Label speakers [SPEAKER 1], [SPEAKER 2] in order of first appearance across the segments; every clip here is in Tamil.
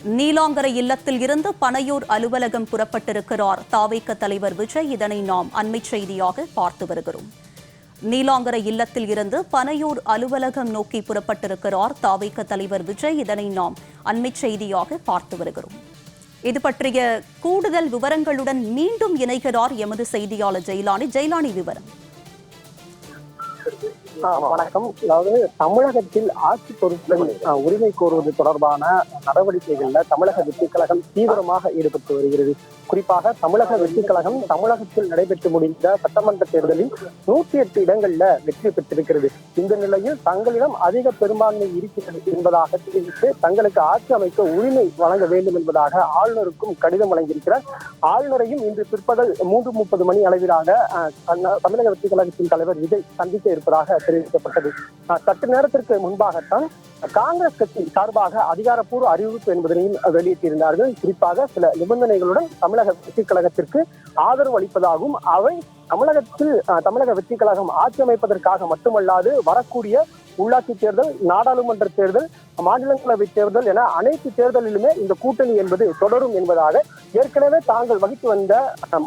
[SPEAKER 1] நீலாங்கரை இல்லத்தில் இருந்து பனையூர் அலுவலகம் புறப்பட்டிருக்கிறார் தாவேக தலைவர் விஜய். இதனை நாம் அண்மை செய்தியாக பார்த்து வருகிறோம். நீலாங்கரை இல்லத்தில் இருந்து பனையூர் அலுவலகம் நோக்கி புறப்பட்டிருக்கிறார் தாவேக தலைவர் விஜய். இதனை நாம் அண்மை செய்தியாக பார்த்து வருகிறோம். இது பற்றிய கூடுதல் விவரங்களுடன் மீண்டும் இணைகிறார் எமது செய்தியாளர் ஜெயலானி. ஜெயலானி, விவரம்.
[SPEAKER 2] வணக்கம். அதாவது தமிழகத்தில் ஆட்சி பொறுப்பில் உரிமை கோருவது தொடர்பான நடவடிக்கைகள்ல தமிழக வெற்றிக் கழகம் தீவிரமாக ஈடுபட்டு வருகிறது. குறிப்பாக தமிழக வெற்றிக் கழகம் தமிழகத்தில் நடைபெற்று முடிந்த சட்டமன்ற தேர்தலில் 108 இடங்கள்ல வெற்றி பெற்றிருக்கிறது. இந்த நிலையில் தங்களிடம் அதிக பெரும்பான்மை இருக்கிறது என்பதாக தெரிவித்து தங்களுக்கு ஆட்சி அமைக்க உரிமை வழங்க வேண்டும் என்பதாக ஆளுநருக்கும் கடிதம் வழங்கியிருக்கிறார். ஆளுநரையும் இன்று பிற்பகல் 3:30 மணி அளவிலாக தமிழக வெற்றிக் கழகத்தின் தலைவர் விஜய் சந்திக்க இருப்பதாக தெரிவிக்கப்பட்டது. சற்று நேரத்திற்கு முன்பாகத்தான் காங்கிரஸ் கட்சி சார்பாக அதிகாரப்பூர்வ அறிவிப்பு என்பதனையும் வெளியிட்டிருந்தார்கள். குறிப்பாக சில நிபந்தனைகளுடன் தமிழக வெற்றிக் கழகத்திற்கு ஆதரவு அளிப்பதாகவும் அவை தமிழக வெற்றிக் கழகம் ஆட்சி அமைப்பதற்காக மட்டுமல்லாது வரக்கூடிய உள்ளாட்சி தேர்தல், நாடாளுமன்ற தேர்தல், மாநிலங்களவை தேர்தல் என அனைத்து தேர்தலிலுமே இந்த கூட்டணி என்பது தொடரும் என்பதாக ஏற்கனவே தாங்கள் வகித்து வந்த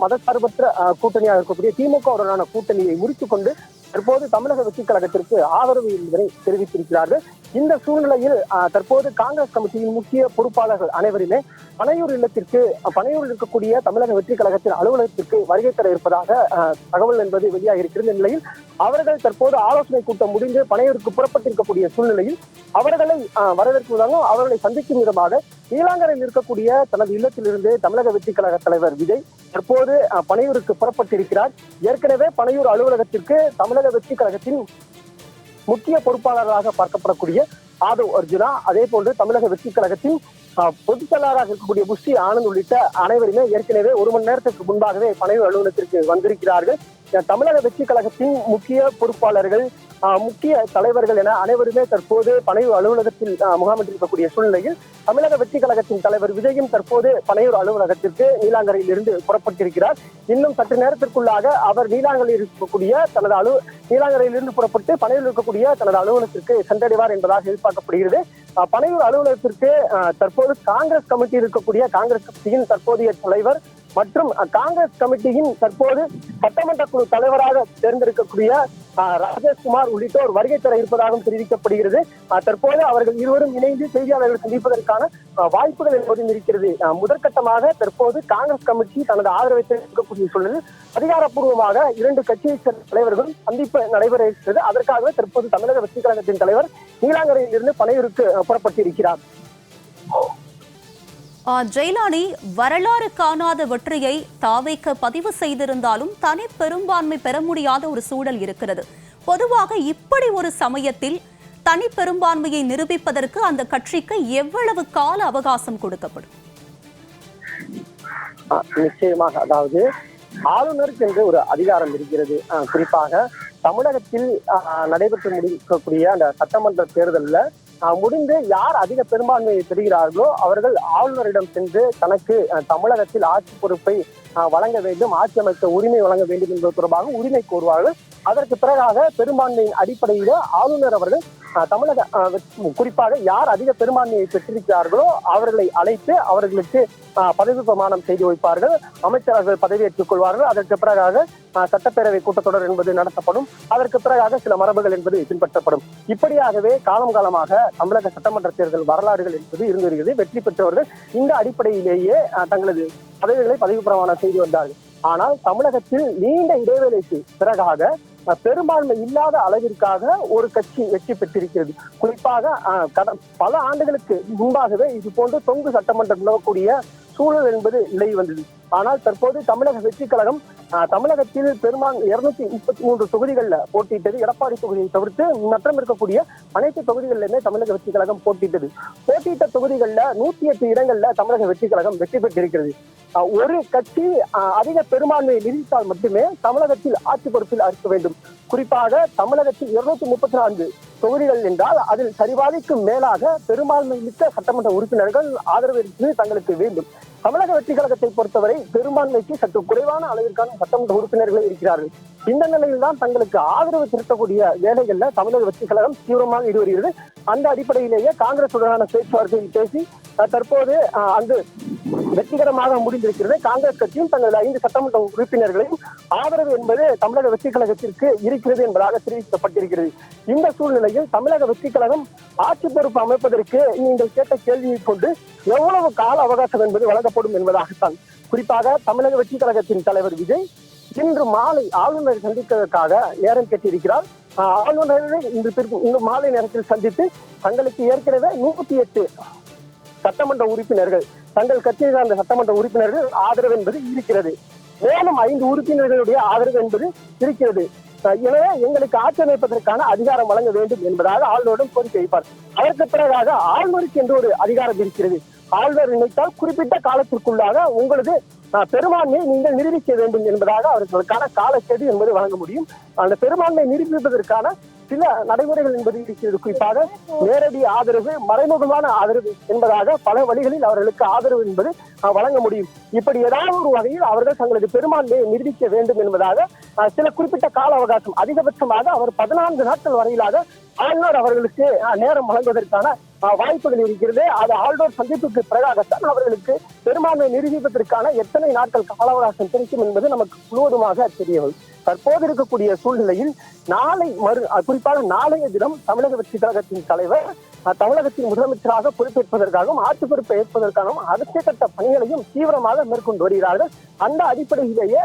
[SPEAKER 2] மதசார்பற்ற கூட்டணியாக இருக்கக்கூடிய திமுகவுடனான கூட்டணியை முறித்துக் கொண்டு தற்போது தமிழக வெற்றிக் கழகத்திற்கு ஆதரவு என்பதை தெரிவித்திருக்கிறார்கள். இந்த சூழ்நிலையில் தற்போது காங்கிரஸ் கமிட்டியின் முக்கிய பொறுப்பாளர்கள் அனைவருமே பனையூரில் இருக்கக்கூடிய தமிழக வெற்றிக் கழகத்தின் அலுவலகத்திற்கு வருகை தர இருப்பதாக தகவல் என்பது வெளியாக இருக்கிறது. இந்த நிலையில் அவர்கள் தற்போது ஆலோசனை கூட்டம் முடிந்து பனையூருக்கு புறப்பட்டிருக்கக்கூடிய சூழ்நிலையில் அவர்களை வரவேற்பதாகவும் அவர்களை சந்திக்கும் விதமாக நீலாங்கரையில் இருக்கக்கூடிய தனது இல்லத்திலிருந்து தமிழக வெற்றிக் கழக தலைவர் விஜய் தற்போது பனையூருக்கு புறப்பட்டிருக்கிறார். ஏற்கனவே பனையூர் அலுவலகத்திற்கு தமிழக வெற்றிக் கழகத்தின் முக்கிய பொறுப்பாளராக பார்க்கப்படக்கூடிய ஆதவ் அர்ஜுனா, அதே போன்று தமிழக வெற்றிக் கழகத்தின் பொதுச் செயலாளராக இருக்கக்கூடிய புஷ்டி ஆனந்த் உள்ளிட்ட அனைவருமே ஏற்கனவே 1 மணி நேரத்திற்கு முன்பாகவே பனையூர் அலுவலகத்திற்கு வந்திருக்கிறார்கள். தமிழக வெற்றிக் கழகத்தின் முக்கிய பொறுப்பாளர்கள், முக்கிய தலைவர்கள் என அனைவருமே தற்போது பனையூர் அலுவலகத்தில் முகாமிட்டிருக்கக்கூடிய சூழ்நிலையில் தமிழக வெற்றிக் கழகத்தின் தலைவர் விஜயும் தற்போது பனையூர் அலுவலகத்திற்கு நீலாங்கரையில் இருந்து புறப்பட்டிருக்கிறார். இன்னும் சற்று நேரத்திற்குள்ளாக அவர் நீலாங்கரையில் இருந்து புறப்பட்டு பனையூரில் இருக்கக்கூடிய தனது அலுவலகத்திற்கு சென்றடைவார் என்பதாக எதிர்பார்க்கப்படுகிறது. பனையூர் அலுவலகத்திற்கு தற்போது காங்கிரஸ் கமிட்டியில் இருக்கக்கூடிய காங்கிரஸ் கட்சியின் தற்போதைய தலைவர் மற்றும் காங்கிரஸ் கமிட்டியின் தற்போது சட்டமன்ற குழு தலைவராக தேர்ந்தெடுக்கக்கூடிய ராஜேஷ்குமார் உள்ளிட்டோர் வருகை தர இருப்பதாகவும் தெரிவிக்கப்படுகிறது. தற்போது அவர்கள் இருவரும் இணைந்து செய்தியாளர்கள் சந்திப்பதற்கான வாய்ப்புகள் என்பதும் இருக்கிறது. முதற்கட்டமாக தற்போது காங்கிரஸ் கமிட்டி தனது ஆதரவை தெரிவிக்கக்கூடிய சூழலில் அதிகாரப்பூர்வமாக 2 கட்சியை சேர்ந்த தலைவர்களும் சந்திப்பு நடைபெற இருக்கிறது. அதற்காகவே தற்போது தமிழக வெற்றிக் கழகத்தின் தலைவர் நீலாங்கரையில் இருந்து பனையூருக்கு புறப்பட்டிருக்கிறார்.
[SPEAKER 1] ஜெயலானி, வரலாறு காணாத வெற்றியை தாவேக பதிவு செய்திருந்தாலும் தனி பெரும்பான்மை பெற முடியாத ஒரு சூழல் இருக்கிறது. பொதுவாக இப்படி ஒரு சமயத்தில் தனி பெரும்பான்மையை நிரூபிப்பதற்கு அந்த கட்சிக்கு எவ்வளவு கால அவகாசம் கொடுக்கப்படும்?
[SPEAKER 2] நிச்சயமாக, அதாவது ஆளுநருக்கு என்று ஒரு அதிகாரம் இருக்கிறது. குறிப்பாக தமிழகத்தில் நடைபெற்று முடிக்கக்கூடிய அந்த சட்டமன்ற தேர்தலில் முடிந்து யார் அதிக பெரும்பான்மையை பெறுகிறார்களோ அவர்கள் ஆளுநரிடம் சென்று தனக்கு தமிழகத்தில் ஆட்சி பொறுப்பை வழங்க வேண்டும், ஆட்சி அமைக்க உரிமை வழங்க வேண்டும் என்பது தொடர்பாக உரிமை கோருவார்கள். அதற்கு பிறகாக பெரும்பான்மையின் அடிப்படையில் ஆளுநர் அவர்கள் குறிப்பாக யார் அதிக பெரும்பான்மையை பெற்றிருக்கிறார்களோ அவர்களை அழைத்து அவர்களுக்கு பதவி பிரமாணம் செய்து வைப்பார்கள். அமைச்சர்கள் பதவியேற்றுக் கொள்வார்கள். அதற்கு பிறகாக சட்டப்பேரவை கூட்டத்தொடர் என்பது நடத்தப்படும். அதற்கு பிறகாக சில மரபுகள் என்பது பின்பற்றப்படும். இப்படியாகவே காலம் காலமாக தமிழக சட்டமன்ற தேர்தல் வரலாறுகள் என்பது இருந்து வருகிறது. வெற்றி பெற்றவர்கள் இந்த அடிப்படையிலேயே தங்களது பதவிகளை பதவி பிரமாணம் செய்து வந்தார்கள். ஆனால் தமிழகத்தில் நீண்ட இடைவேளைக்கு பிறகாக பெரும்பான்மை இல்லாத அளவிற்காக ஒரு கட்சி வெற்றி பெற்றிருக்கிறது. குறிப்பாக பல ஆண்டுகளுக்கு முன்பாகவே இது போன்று தொங்கு சட்டமன்றம் நிலவக்கூடிய சூழல் என்பது நிலவி வந்தது. ஆனால் தற்போது தமிழக வெற்றிக் கழகம் தமிழகத்தில் 233 தொகுதிகளில் போட்டியிட்டது. எடப்பாடி தொகுதியை தவிர்த்து மற்றம் இருக்கக்கூடிய அனைத்து தொகுதிகளிலுமே தமிழக வெற்றிக் கழகம் போட்டியிட்ட தொகுதிகளில் 108 இடங்கள்ல தமிழக வெற்றிக் கழகம் வெற்றி பெற்றிருக்கிறது. ஒரு கட்சி அதிக பெரும்பான்மையை நிரூபித்தால் மட்டுமே தமிழகத்தில் ஆட்சி பொறுப்பில் இருக்க வேண்டும். குறிப்பாக தமிழகத்தில் 234 தொகுதிகள் என்றால் அதில் சரிபாதிக்கும் மேலாக பெரும்பான்மை மிக்க சட்டமன்ற உறுப்பினர்கள் ஆதரவு தங்களுக்கு வேண்டும். தமிழக வெற்றிக் கழகத்தை பொறுத்தவரை பெரும்பான்மைக்கு சற்று குறைவான அளவிற்கான சட்டமன்ற உறுப்பினர்கள் இருக்கிறார்கள். இந்த நிலையில் தான் தங்களுக்கு ஆதரவு திரட்டக்கூடிய வேலைகள்ல தமிழக வெற்றிக் கழகம் தீவிரமாக ஈடுபடுகிறது. அந்த அடிப்படையிலேயே காங்கிரசுடனான பேச்சுவார்த்தையில் பேசி தற்போது அங்கு வெற்றிகரமாக முடிந்திருக்கிறது. காங்கிரஸ் கட்சியும் தங்களது 5 சட்டமன்ற உறுப்பினர்களையும் ஆதரவு என்பது தமிழக வெற்றி கழகத்திற்கு இருக்கிறது என்பதாக தெரிவிக்கப்பட்டிருக்கிறது. இந்த சூழ்நிலையில் தமிழக வெற்றி கழகம் ஆட்சி பொறுப்பு அமைப்பதற்கு நீங்கள் கேட்ட கேள்வியை கொண்டு எவ்வளவு கால அவகாசம் என்பது வழங்கப்படும் என்பதாகத்தான். குறிப்பாக தமிழக வெற்றி கழகத்தின் தலைவர் விஜய் இன்று மாலை ஆளுநரை சந்திப்பதற்காக நேரம் கேட்டிருக்கிறார். ஆளுநரை இன்று மாலை நேரத்தில் சந்தித்து தங்களுக்கு ஏற்கனவே 108 சட்டமன்ற உறுப்பினர்கள், தங்கள் கட்சியை சார்ந்த சட்டமன்ற உறுப்பினர்கள் ஆதரவு என்பது இருக்கிறது. மேலும் 5 உறுப்பினர்களுடைய ஆதரவு என்பது இருக்கிறது. எனவே எங்களுக்கு ஆட்சி அமைப்பதற்கான அதிகாரம் வழங்க வேண்டும் என்பதாக ஆளுநரிடம் கோரிக்கை வைப்பார். அதற்கு பிறகாக ஆளுநருக்கு என்று ஒரு அதிகாரம் இருக்கிறது. ஆளுநர் நினைத்தால் குறிப்பிட்ட காலத்திற்குள்ளாக உங்களது பெரும்பான்மையை நீங்கள் நிரூபிக்க வேண்டும் என்பதாக அவர்களுக்கான காலக்கெடு என்பது வழங்க முடியும். அந்த பெரும்பான்மையை நிரூபிப்பதற்கான சில நடைமுறைகள் என்பது இருக்கிறது. குறிப்பாக நேரடி ஆதரவு, மறைமுகமான ஆதரவு என்பதாக பல வழிகளில் அவர்களுக்கு ஆதரவு என்பது வழங்க முடியும். இப்படி ஏதாவது ஒரு வகையில் அவர்கள் தங்களது பெரும்பான்மையை நிரூபிக்க வேண்டும் என்பதாக சில குறிப்பிட்ட கால அவகாசம், அதிகபட்சமாக அவர் 14 நாட்கள் வரையிலாக ஆளுநர் அவர்களுக்கு நேரம் வழங்குவதற்கான வாய்ப்புகள் இருக்கிறது. அது ஆளுநர் சந்திப்புக்கு பிறகாகத்தான் அவர்களுக்கு பெரும்பான்மை நிரூபிப்பதற்கான எத்தனை நாட்கள் கால அவகாசம் கிடைக்கும் என்பது நமக்கு முழுவதுமாக தெரியவில்லை. தற்போது இருக்கக்கூடிய சூழ்நிலையில் குறிப்பாக நாளைய தினம் தமிழக வெற்றி கழகத்தின் தலைவர் தமிழகத்தின் முதலமைச்சராக பொறுப்பேற்பதற்காகவும் ஆட்சி பொறுப்பை ஏற்பதற்காகவும் அடுத்த கட்ட பணிகளையும் தீவிரமாக மேற்கொண்டு வருகிறார்கள். அந்த அடிப்படையிலேயே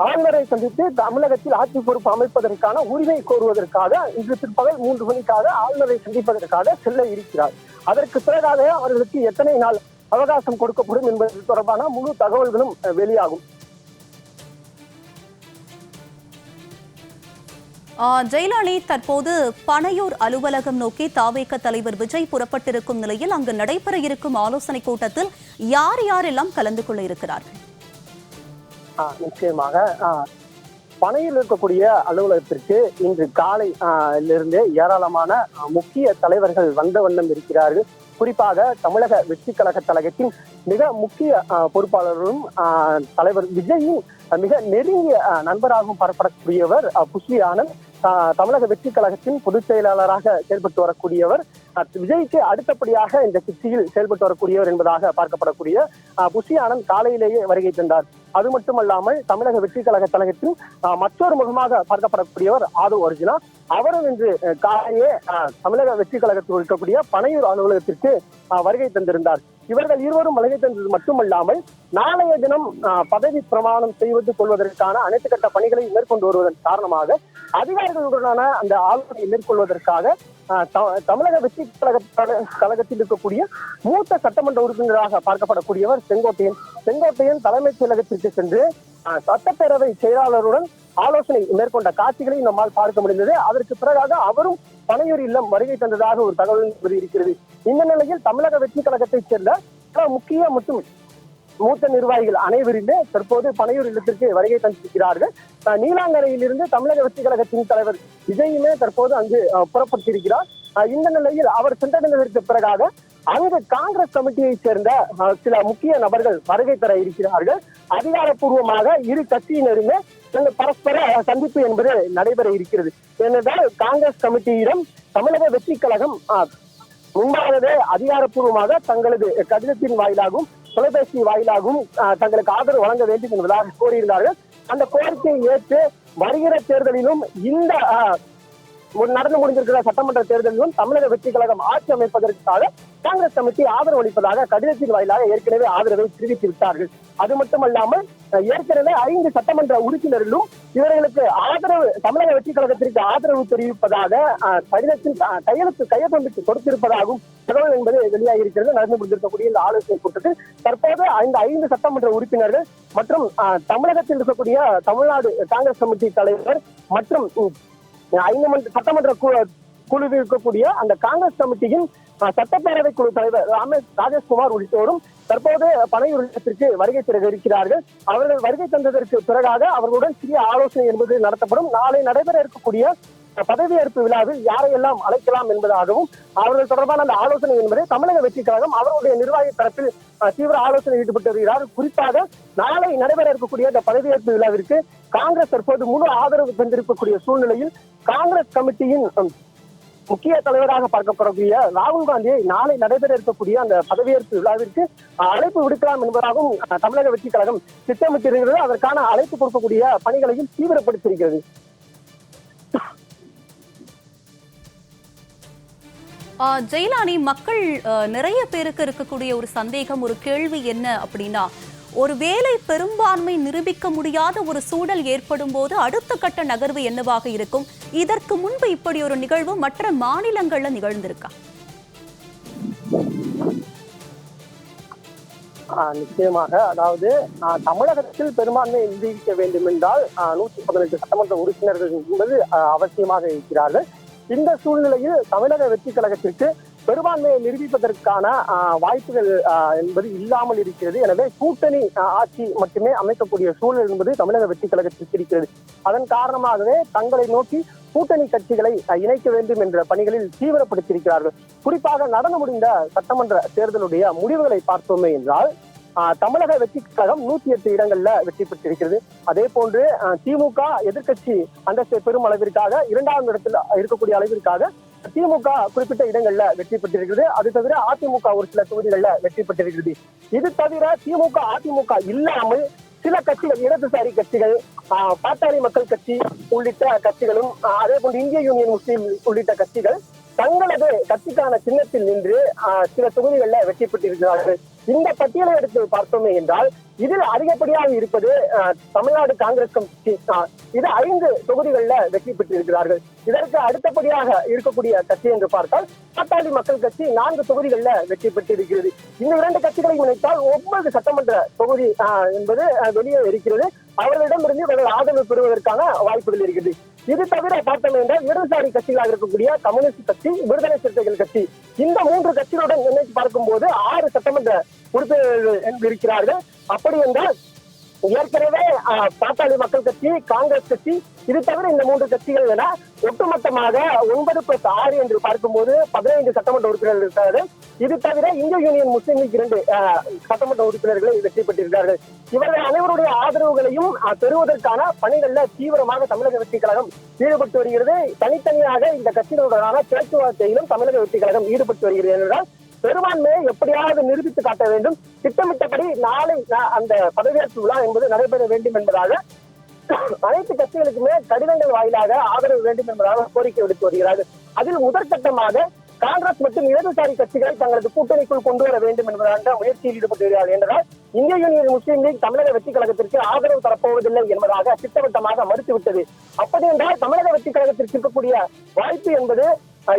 [SPEAKER 2] ஆளுநரை சந்தித்து தமிழகத்தில் ஆட்சி பொறுப்பு அமைப்பதற்கான உரிமை கோருவதற்காக இன்று பிற்பகல் 3 மணிக்காக ஆளுநரை சந்திப்பதற்காக செல்ல இருக்கிறார். அதற்கு பிறகாக அவர்களுக்கு எத்தனை நாள் அவகாசம் கொடுக்கப்படும் என்பது தொடர்பான முழு தகவல்களும் வெளியாகும்.
[SPEAKER 1] ஜெயலலிதா, தற்போது பனையூர் அலுவலகம் நோக்கி தாவேக தலைவர் விஜய் புறப்பட்டிருக்கும் நிலையில் அங்கு நடைபெற இருக்கும் ஆலோசனை கூட்டத்தில் யார் யாரெல்லாம் கலந்து கொள்ள இருக்கிறார்கள்?
[SPEAKER 2] நிச்சயமாக பனையில் இருக்கக்கூடிய அலுவலகத்திற்கு இன்று காலையிலிருந்து ஏராளமான முக்கிய தலைவர்கள் வந்த வண்ணம் இருக்கிறார்கள். குறிப்பாக தமிழக வெற்றி கழக கழகத்தின் மிக முக்கிய பொறுப்பாளரும் தலைவர் விஜயின் மிக நெருங்கிய நண்பராகவும் பார்க்கப்படக்கூடியவர் புஷ்லி ஆனந்த், தமிழக வெற்றி கழகத்தின் பொதுச் செயலாளராக செயல்பட்டு வரக்கூடியவர். விஜய்க்கு அடுத்தபடியாக இந்த கட்சியில் செயல்பட்டு வரக்கூடியவர் என்பதாக பார்க்கப்படக்கூடிய புஷ்லி ஆனந்த் காலையிலேயே வருகை தந்தார். அது மட்டுமல்லாமல் தமிழக வெற்றி கழக கழகத்தின் மற்றொரு முகமாக பார்க்கப்படக்கூடியவர் ஆதவ் அர்ஜுனா, அவரும் இன்று காலையே தமிழக வெற்றி கழகத்தில் இருக்கக்கூடிய பனையூர் அலுவலகத்திற்கு வருகை தந்திருந்தார். இவர்கள் இருவரும் வருகை தந்தது மட்டுமல்லாமல் நாளைய தினம் பதவி பிரமாணம் செய்து கொள்வதற்கான அனைத்து கட்ட பணிகளை மேற்கொண்டு வருவதன் காரணமாக அதிகாரிகளுடனான அந்த ஆலோசனை மேற்கொள்வதற்காக தமிழக வெற்றி கழகத்தில் இருக்கக்கூடிய மூத்த சட்டமன்ற உறுப்பினராக பார்க்கப்படக்கூடியவர் செங்கோட்டையன் தலைமைச் செயலகத்திற்கு சென்று சட்டப்பேரவை செயலாளருடன் ஆலோசனை மேற்கொண்ட காட்சிகளை நம்மால் பார்க்க முடிந்தது. அதற்கு பிறகாக அவரும் பனையூர் இல்லம் வருகை தந்ததாக ஒரு தகவல் இருக்கிறது. இந்த நிலையில் தமிழக வெற்றி கழகத்தைச் சேர்ந்த முக்கிய மற்றும் மூத்த நிர்வாகிகள் அனைவருமே தற்போது பனையூர் இல்லத்திற்கு வருகை தந்திருக்கிறார்கள். நீலாங்கரையிலிருந்து தமிழக வெற்றி கழகத்தின் தலைவர் விஜயுமே தற்போது அங்கு புறப்பட்டிருக்கிறார். இந்த நிலையில் அவர் சென்றடைந்ததற்கு பிறகாக அங்கு காங்கிரஸ் கமிட்டியை சேர்ந்த சில முக்கிய நபர்கள் வருகை தர இருக்கிறார்கள். அதிகாரப்பூர்வமாக இரு கட்சியினருமே பரஸ்பர சந்திப்பு என்பது நடைபெற இருக்கிறது. ஏனென்றால் காங்கிரஸ் கமிட்டியிடம் தமிழக வெற்றி கழகம் முன்பாகவே அதிகாரப்பூர்வமாக தங்களது கடிதத்தின் வாயிலாகவும் தொலைபேசி வாயிலாகவும் தங்களுக்கு ஆதரவு வழங்க வேண்டும் என்பதாக கோரியிருந்தார்கள். அந்த கோரிக்கையை ஏற்று வருகிற தேர்தலிலும் இந்த நடந்து முடிந்திருக்கிற சட்டமன்ற தேர்தலிலும் தமிழக வெற்றி கழகம் ஆட்சி அமைப்பதற்காக காங்கிரஸ் கமிட்டி ஆதரவு அளிப்பதாக கடிதத்தின் வாயிலாக ஏற்கனவே ஆதரவை தெரிவித்து விட்டார்கள். அது மட்டுமல்லாமல் ஏற்கனவே 5 சட்டமன்ற உறுப்பினர்களும் இவர்களுக்கு ஆதரவு, தமிழக வெற்றி கழகத்திற்கு ஆதரவு தெரிவிப்பதாக கடிதத்தில் கையொப்பமிட்டு கொடுத்திருப்பதாகவும் தகவல் என்பது வெளியாகி இருக்கிறது. நடந்து முடிந்திருக்கக்கூடிய இந்த ஆலோசனை கூட்டத்தில் தற்போது இந்த 5 சட்டமன்ற உறுப்பினர்கள் மற்றும் தமிழகத்தில் இருக்கக்கூடிய தமிழ்நாடு காங்கிரஸ் கமிட்டி தலைவர் மற்றும் 5 சட்டமன்ற குழுவில் இருக்கக்கூடிய அந்த காங்கிரஸ் கமிட்டியின் சட்டப்பேரவை குழு தலைவர் ராஜேஷ்குமார் உள்ளிட்டோரும் தற்போது பனையூர் இல்லத்திற்கு வருகை தர இருக்கிறார்கள். அவர்கள் வருகை தந்ததற்கு பிறகாக அவர்களுடன் சிறிய ஆலோசனை என்பது நடத்தப்படும். நாளை நடைபெற இருக்கக்கூடிய பதவியேற்பு விழாவில் யாரையெல்லாம் அழைக்கலாம் என்பதாகவும் அவர்கள் தொடர்பான அந்த ஆலோசனை என்பதை தமிழக வெற்றி கழகம் அவர்களுடைய நிர்வாகி தரப்பில் தீவிர ஆலோசனை ஈடுபட்டு வருகிறார். குறிப்பாக நாளை நடைபெற இருக்கக்கூடிய இந்த பதவியேற்பு விழாவிற்கு காங்கிரஸ் தற்போது முழு ஆதரவு தந்திருக்கக்கூடிய சூழ்நிலையில் காங்கிரஸ் கமிட்டியின் முக்கிய தலைவராக பார்க்கப்படக்கூடிய ராகுல் காந்தியை நாளை நடைபெற இருக்கக்கூடிய அந்த பதவியேற்பு விழாவிற்கு அழைப்பு விடுக்கலாம் என்பதாகவும் தமிழக வெற்றி கழகம் திட்டமிட்டிருக்கிறது. அதற்கான அழைப்பு கொடுக்கக்கூடிய பணிகளையும் தீவிரப்படுத்தியிருக்கிறது.
[SPEAKER 1] ஜெயலானி, மக்கள் நிறைய பேருக்கு இருக்கக்கூடிய ஒரு சந்தேகம், ஒரு கேள்வி என்ன அப்படின்னா, ஒருவேளை பெரும்பான்மை நிரூபிக்க முடியாத ஒரு சூழல் ஏற்படும் போது அடுத்த கட்ட நகர்வு என்னவாக இருக்கும்? இதற்கு முன்பு இப்படி ஒரு நிகழ்வு மற்ற மாநிலங்கள்ல நிகழ்ந்திருக்கா?
[SPEAKER 2] நிச்சயமாக. அதாவது தமிழகத்தில் பெரும்பான்மையை நிரூபிக்க வேண்டும் என்றால் 118 சட்டமன்ற உறுப்பினர்கள் என்பது அவசியமாக இருக்கிறார்கள். இந்த சூழ்நிலையில் தமிழக வெற்றி கழகத்திற்கு பெரும்பான்மையை நிரூபிப்பதற்கான வாய்ப்புகள் என்பது இல்லாமல் இருக்கிறது. எனவே கூட்டணி ஆட்சி மட்டுமே அமைக்கக்கூடிய சூழல் என்பது தமிழக வெற்றி கழகத்திற்கு இருக்கிறது. அதன் காரணமாகவே தங்களை நோக்கி கூட்டணி கட்சிகளை இணைக்க வேண்டும் என்ற பணிகளில் தீவிரப்படுத்தியிருக்கிறார்கள். குறிப்பாக நடந்து முடிந்த சட்டமன்ற தேர்தலுடைய முடிவுகளை பார்த்தோமே என்றால் தமிழக வெற்றி கழகம் 108 இடங்கள்ல வெற்றி பெற்றிருக்கிறது. அதே போன்று திமுக எதிர்கட்சி அந்தஸ்தை பெரும் அளவிற்காக 2ஆம் இடத்தில் இருக்கக்கூடிய அளவிற்காக திமுக குறிப்பிட்ட இடங்கள்ல வெற்றி பெற்றிருக்கிறது. அது தவிர அதிமுக ஒரு சில தொகுதிகள்ல வெற்றி பெற்றிருக்கிறது. இது தவிர திமுக அதிமுக இல்லாமல் சில கட்சிகள், இடதுசாரி கட்சிகள், பாட்டாளி மக்கள் கட்சி உள்ளிட்ட கட்சிகளும், அதே போன்று இந்திய யூனியன் முஸ்லீம் உள்ளிட்ட கட்சிகள் தங்களது கட்சிக்கான சின்னத்தில் நின்று சில தொகுதிகளில் வெற்றி பெற்றிருக்கிறார்கள். இந்த பட்டியலை எடுத்து பார்த்தோமே என்றால் இதில் அதிகப்படியாக இருப்பது தமிழ்நாடு காங்கிரஸ் கட்சி. இது 5 தொகுதிகளில் வெற்றி பெற்றிருக்கிறார்கள். இதற்கு அடுத்தபடியாக இருக்கக்கூடிய கட்சி என்று பார்த்தால் பாட்டாளி மக்கள் கட்சி 4 தொகுதிகளில் வெற்றி பெற்றிருக்கிறது. இந்த 2 கட்சிகளை இணைத்தால் 9 சட்டமன்ற தொகுதி என்பது வெளியே இருக்கிறது. அவர்களிடமிருந்து இவர்கள் ஆதரவு பெறுவதற்கான வாய்ப்புகள் இருக்கிறது. இது தவிர பார்த்தோம் என்றால் இடதுசாரி கட்சிகளாக இருக்கக்கூடிய கம்யூனிஸ்ட் கட்சி, விடுதலை சிறுத்தைகள் கட்சி, இந்த 3 கட்சிகளுடன் இணைத்து பார்க்கும் போது 6 சட்டமன்ற உறுப்பினர்கள் இருக்கிறார்கள். அப்படி என்றால் ஏற்கனவே பாட்டாளி மக்கள் கட்சி, காங்கிரஸ் கட்சி, இது தவிர இந்த 3 கட்சிகள் என ஒட்டுமொத்தமாக 9+6 என்று பார்க்கும்போது 15 சட்டமன்ற உறுப்பினர்கள் இருக்கிறார்கள். இது தவிர இந்திய யூனியன் முஸ்லீம் லீக் 2 சட்டமன்ற உறுப்பினர்களை வெற்றி பெற்றிருக்கிறார்கள். இவர்கள் அனைவருடைய ஆதரவுகளையும் பெறுவதற்கான பணிகளில் தீவிரமாக தமிழக வெற்றி கழகம் ஈடுபட்டு வருகிறது. தனித்தனியாக இந்த கட்சிகளுடனான பேச்சுவார்த்தையிலும் தமிழக வெற்றி கழகம் ஈடுபட்டு வருகிறது என்றால் பெரும்பான்மையை எப்படியாவது நிரூபித்து காட்ட வேண்டும். திட்டமிட்டபடி நாளை அந்த பதவியேற்பு விழா என்பது நடைபெற வேண்டும் என்பதாக அனைத்து கட்சிகளுக்குமே கடிதங்கள் வாயிலாக ஆதரவு வேண்டும் என்பதாக கோரிக்கை விடுத்து வருகிறார்கள். அதில் முதற்கட்டமாக காங்கிரஸ் மற்றும் இடதுசாரி கட்சிகளை தங்களது கூட்டணிக்குள் கொண்டு வர வேண்டும் என்பதாக முயற்சியில் ஈடுபட்டு வருகிறார்கள் என்றால் இந்திய யூனியன் முஸ்லீம் லீக் தமிழக வெற்றி கழகத்திற்கு ஆதரவு தரப்போவதில்லை என்பதாக திட்டவட்டமாக மறுத்துவிட்டது. அப்படி என்றால் தமிழக வெற்றி கழகத்திற்கு இருக்கக்கூடிய வாய்ப்பு என்பது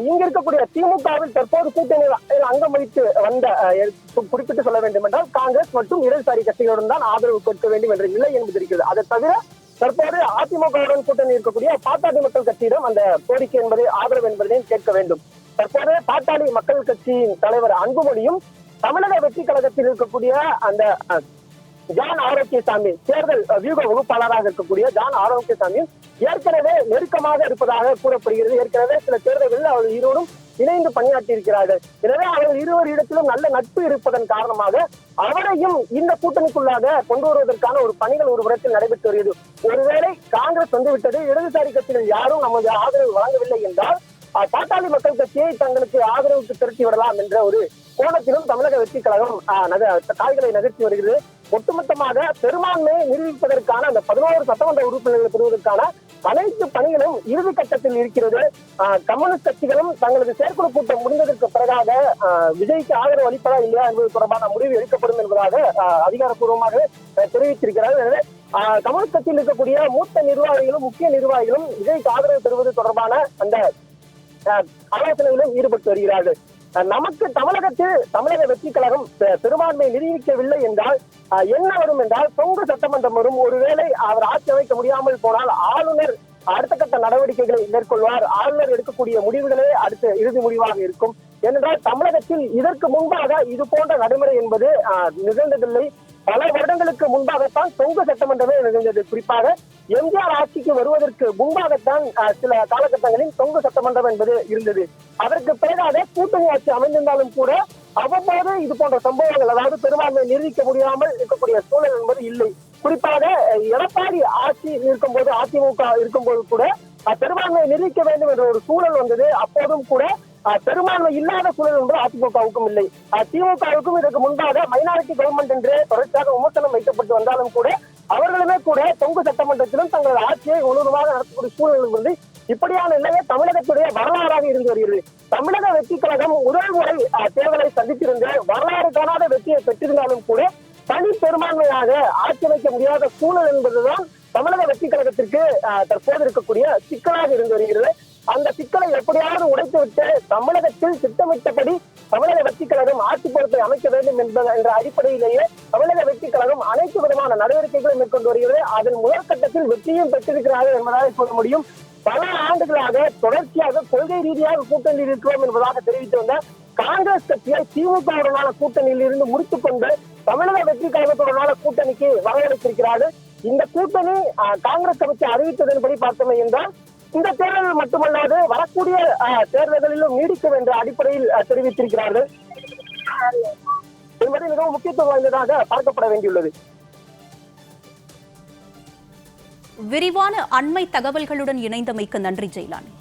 [SPEAKER 2] இங்க இருக்கக்கூடிய திமுகவில் தற்போது கூட்டணி அங்கம் வகித்து வந்த குறிப்பிட்டு சொல்ல வேண்டும் என்றால் காங்கிரஸ் மற்றும் இடதுசாரி கட்சிகளுடன் தான் ஆதரவு கொடுக்க வேண்டும் என்ற நிலை என்பது இருக்கிறது. அதை தவிர தற்போது அதிமுகவுடன் கூட்டணி இருக்கக்கூடிய பாட்டாளி மக்கள் கட்சியிடம் அந்த கோரிக்கை என்பதை ஆதரவு என்பதையும் கேட்க வேண்டும். தற்போது பாட்டாளி மக்கள் கட்சியின் தலைவர் அன்புமணியும் தமிழக வெற்றி கழகத்தில் இருக்கக்கூடிய அந்த ஜான் ஆரோக்கியசாமி, தேர்தல் வியூக வகுப்பாளராக இருக்கக்கூடிய ஜான் ஆரோக்கியசாமியும் ஏற்கனவே நெருக்கமாக இருப்பதாக கூறப்படுகிறது. ஏற்கனவே சில தேர்தல்களில் அவர்கள் இருவரும் இணைந்து பணியாற்றி இருக்கிறார்கள். எனவே அவர்கள் இருவர் இடத்திலும் நல்ல நட்பு இருப்பதன் காரணமாக அவரையும் இந்த கூட்டணிக்குள்ளாக கொண்டு வருவதற்கான ஒரு பணிகள் ஒரு புறத்தில் நடைபெற்று வருகிறது. ஒருவேளை காங்கிரஸ் வந்துவிட்டது, இடதுசாரி கட்சிகள் யாரும் நமது ஆதரவு வழங்கவில்லை என்றால் பாட்டாளி மக்கள் கட்சியை தங்களுக்கு ஆதரவுக்கு திரட்டி விடலாம் என்ற ஒரு கோணத்திலும் தமிழக வெற்றி கழகம் காய்களை நகர்த்தி வருகிறது. ஒட்டுமொத்தமாக பெரும்பான்மையை நிரூபிப்பதற்கான அந்த 11 சட்டமன்ற உறுப்பினர்களை பெறுவதற்கான அனைத்து பணிகளும் இறுதி கட்டத்தில் இருக்கிறது. கம்யூனிஸ்ட் கட்சிகளும் தங்களது செயற்குழு கூட்டம் முடிந்ததற்கு பிறகாக விஜய்க்கு ஆதரவு அளிப்பதா இல்லையா என்பது தொடர்பான முடிவு எடுக்கப்படும் என்பதாக அதிகாரப்பூர்வமாக தெரிவித்திருக்கிறார்கள். எனவே கம்யூனிஸ்ட் கட்சியில் இருக்கக்கூடிய மூத்த நிர்வாகிகளும் முக்கிய நிர்வாகிகளும் விஜய்க்கு ஆதரவு பெறுவது தொடர்பான அந்த ஆலோசனைகளிலும் ஈடுபட்டு வருகிறார்கள். நமக்கு தமிழகத்தில் தமிழக வெற்றி கழகம் பெரும்பான்மையை நிரூபிக்கவில்லை என்றால் என்ன வரும் என்றால் தொங்கு சட்டமன்றம் வரும். ஒருவேளை அவர் ஆட்சி அமைக்க முடியாமல் போனால் ஆளுநர் அடுத்த கட்ட நடவடிக்கைகளை மேற்கொள்வார். ஆளுநர் எடுக்கக்கூடிய முடிவுகளே அடுத்த இறுதி முடிவாக இருக்கும். ஏனென்றால் தமிழகத்தில் இதற்கு முன்பாக இது போன்ற நடைமுறை என்பது நிகழ்ந்ததில்லை. பல வருடங்களுக்கு முன்பாகத்தான் தொங்கு சட்டமன்றமே நிகழ்ந்தது. குறிப்பாக எம்ஜிஆர் ஆட்சிக்கு வருவதற்கு முன்பாகத்தான் சில காலகட்டங்களில் தொங்கு சட்டமன்றம் என்பது இருந்தது. அதற்கு பிறகாக கூட்டணி ஆட்சி அமைந்திருந்தாலும் கூட அவ்வப்போது இது போன்ற சம்பவங்கள், அதாவது பெரும்பான்மையை நிரூபிக்க முடியாமல் இருக்கக்கூடிய சூழல் என்பது இல்லை. குறிப்பாக எடப்பாடி ஆட்சி இருக்கும்போது, அதிமுக இருக்கும்போது கூட பெரும்பான்மையை நிரூபிக்க வேண்டும் என்ற ஒரு சூழல் வந்தது. அப்போதும் கூட பெரும்பான்மை இல்லாத சூழல் என்பது அதிமுகவுக்கும் இல்லை. திமுகவுக்கும் இதற்கு முன்பாக மைனாரிட்டி கவர்மெண்ட் என்று தொடர்ச்சியாக விமர்சனம் வைக்கப்பட்டு வந்தாலும் கூட அவர்களுமே கூட தொங்கு சட்டமன்றத்திலும் தங்களது ஆட்சியை முழுவதுமாக நடத்தக்கூடிய சூழல் வந்து இப்படியான நிலையை தமிழகத்துடைய வரலாறாக இருந்து வருகிறது. தமிழக வெற்றி கழகம் முதல் முறை தேர்தலை சந்தித்திருந்த வரலாறு காணாத வெற்றியை பெற்றிருந்தாலும் கூட தனி பெரும்பான்மையாக ஆட்சி அமைக்க முடியாத சூழல் என்பதுதான் தமிழக வெற்றி கழகத்திற்கு தற்போது இருக்கக்கூடிய சிக்கலாக இருந்து வருகிறது. அந்த சிக்கலை எப்படியாவது உடைத்துவிட்டு தமிழகத்தில் திட்டமிட்டபடி தமிழக வெற்றி கழகம் ஆட்சி பொறுப்பை அமைக்க வேண்டும் என்ற அடிப்படையிலேயே தமிழக வெற்றி கழகம் அனைத்து விதமான நடவடிக்கைகளை மேற்கொண்டு வருகிறது. அதன் முதல் கட்டத்தில் வெற்றியும் பெற்றிருக்கிறார்கள் என்பதாக சொல்ல முடியும். பல ஆண்டுகளாக தொடர்ச்சியாக கொள்கை ரீதியாக கூட்டணியில் இருக்கிறோம் என்பதாக தெரிவித்து வந்த காங்கிரஸ் கட்சியை திமுகவுடனான கூட்டணியில் இருந்து முடித்துக் கொண்டு தமிழக வெற்றி கழகத்துடனான கூட்டணிக்கு வரவேற்றிருக்கிறார்கள். இந்த கூட்டணி காங்கிரஸ் கட்சி அறிவித்ததன்படி பார்த்தோமே என்றால் இந்த தேர்தலில் மட்டுமல்லாது வரக்கூடிய தேர்தல்களிலும் நீடிக்கும் என்ற அடிப்படையில் தெரிவித்திருக்கிறார்கள் என்பது மிகவும் முக்கியத்துவம் வாய்ந்ததாக பார்க்கப்பட வேண்டியுள்ளது.
[SPEAKER 1] விரிவான அண்மை தகவல்களுடன் இணைந்தமைக்கு நன்றி ஜெயலானி.